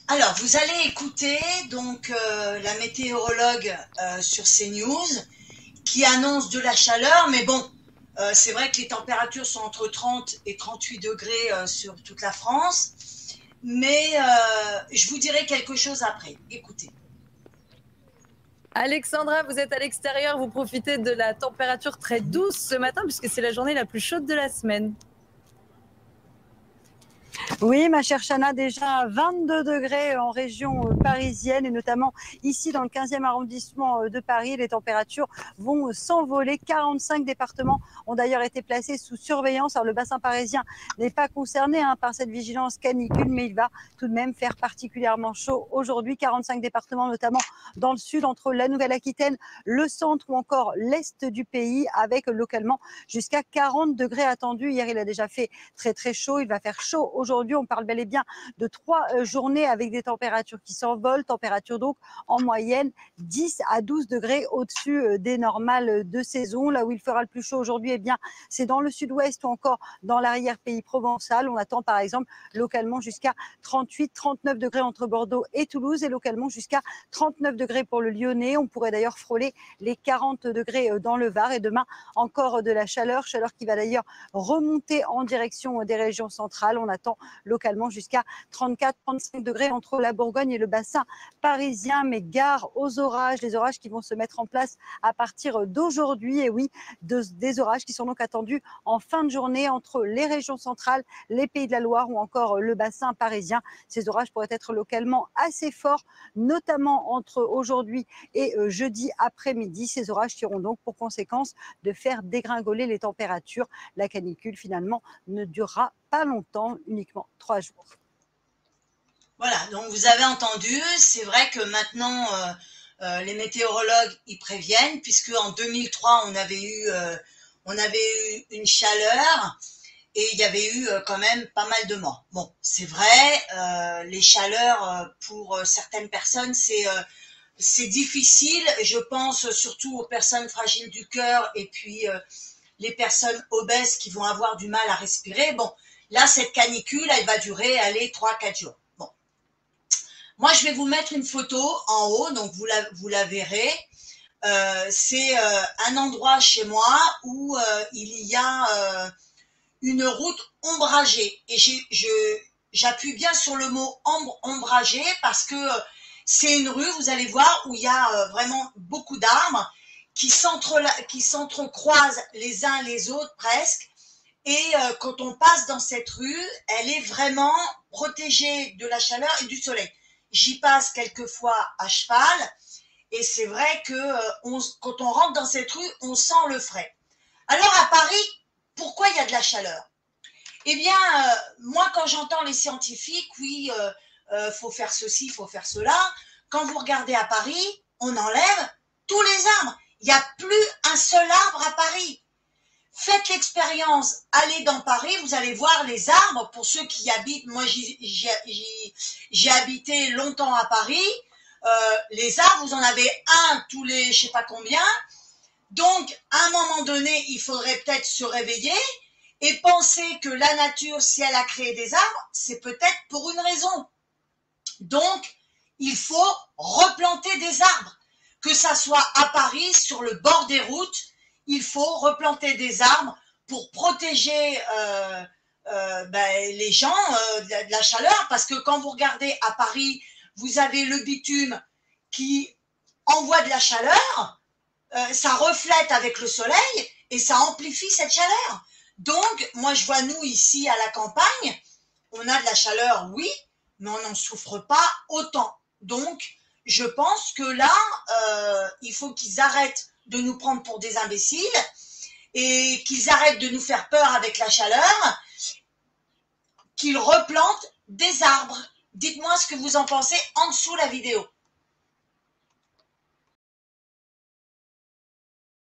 Alors, vous allez écouter donc la météorologue sur CNews qui annonce de la chaleur, mais bon, c'est vrai que les températures sont entre 30 et 38 degrés sur toute la France, mais je vous dirai quelque chose après. Écoutez. Alexandra, vous êtes à l'extérieur, vous profitez de la température très douce ce matin puisque c'est la journée la plus chaude de la semaine. Oui, ma chère Chana, déjà 22 degrés en région parisienne et notamment ici dans le 15e arrondissement de Paris. Les températures vont s'envoler. 45 départements ont d'ailleurs été placés sous surveillance. Alors le bassin parisien n'est pas concerné par cette vigilance canicule, mais il va tout de même faire particulièrement chaud aujourd'hui. 45 départements, notamment dans le sud, entre la Nouvelle-Aquitaine, le centre ou encore l'est du pays, avec localement jusqu'à 40 degrés attendus. Hier, il a déjà fait très très chaud. Il va faire chaud aujourd'hui. On parle bel et bien de 3 journées avec des températures qui s'envolent, températures donc en moyenne 10 à 12 degrés au-dessus des normales de saison. Là où il fera le plus chaud aujourd'hui, eh bien, c'est dans le sud-ouest ou encore dans l'arrière-pays provençal. On attend par exemple localement jusqu'à 38-39 degrés entre Bordeaux et Toulouse et localement jusqu'à 39 degrés pour le Lyonnais. On pourrait d'ailleurs frôler les 40 degrés dans le Var et demain encore de la chaleur qui va d'ailleurs remonter en direction des régions centrales. On attend localement jusqu'à 34-35 degrés entre la Bourgogne et le bassin parisien. Mais gare aux orages, les orages qui vont se mettre en place à partir d'aujourd'hui. Et oui, des orages qui sont donc attendus en fin de journée entre les régions centrales, les Pays de la Loire ou encore le bassin parisien. Ces orages pourraient être localement assez forts, notamment entre aujourd'hui et jeudi après-midi. Ces orages qui auront donc pour conséquence de faire dégringoler les températures. La canicule finalement ne durera pas longtemps, uniquement 3 jours. Voilà, donc vous avez entendu, c'est vrai que maintenant les météorologues y préviennent, puisque en 2003 on avait eu une chaleur et il y avait eu quand même pas mal de morts. Bon, c'est vrai, les chaleurs pour certaines personnes c'est difficile. Je pense surtout aux personnes fragiles du cœur et puis les personnes obèses qui vont avoir du mal à respirer. Bon, là cette canicule, elle va durer, allez, 3-4 jours. Bon. Moi, je vais vous mettre une photo en haut, donc vous la verrez. C'est un endroit chez moi où il y a une route ombragée. Et j'appuie bien sur le mot ombragé parce que c'est une rue, vous allez voir, où il y a vraiment beaucoup d'arbres qui s'entrecroisent les uns les autres presque. Et quand on passe dans cette rue, elle est vraiment protégée de la chaleur et du soleil. J'y passe quelquefois à cheval et c'est vrai que quand on rentre dans cette rue, on sent le frais. Alors à Paris, pourquoi il y a de la chaleur? Eh bien, moi quand j'entends les scientifiques, oui, faut faire ceci, faut faire cela. Quand vous regardez à Paris, on enlève tous les arbres. Il n'y a plus un seul arbre à Paris. Faites l'expérience, allez dans Paris, vous allez voir les arbres. Pour ceux qui y habitent, moi j'ai habité longtemps à Paris. Les arbres, vous en avez un tous les je sais pas combien. Donc, à un moment donné, il faudrait peut-être se réveiller et penser que la nature, si elle a créé des arbres, c'est peut-être pour une raison. Donc, il faut replanter des arbres. Que ça soit à Paris, sur le bord des routes, il faut replanter des arbres pour protéger les gens de la chaleur. Parce que quand vous regardez à Paris, vous avez le bitume qui envoie de la chaleur, ça reflète avec le soleil et ça amplifie cette chaleur. Donc, moi, je vois nous ici à la campagne, on a de la chaleur, oui, mais on n'en souffre pas autant. Donc, je pense que là, il faut qu'ils arrêtent de nous prendre pour des imbéciles et qu'ils arrêtent de nous faire peur avec la chaleur, qu'ils replantent des arbres. Dites-moi ce que vous en pensez en dessous de la vidéo.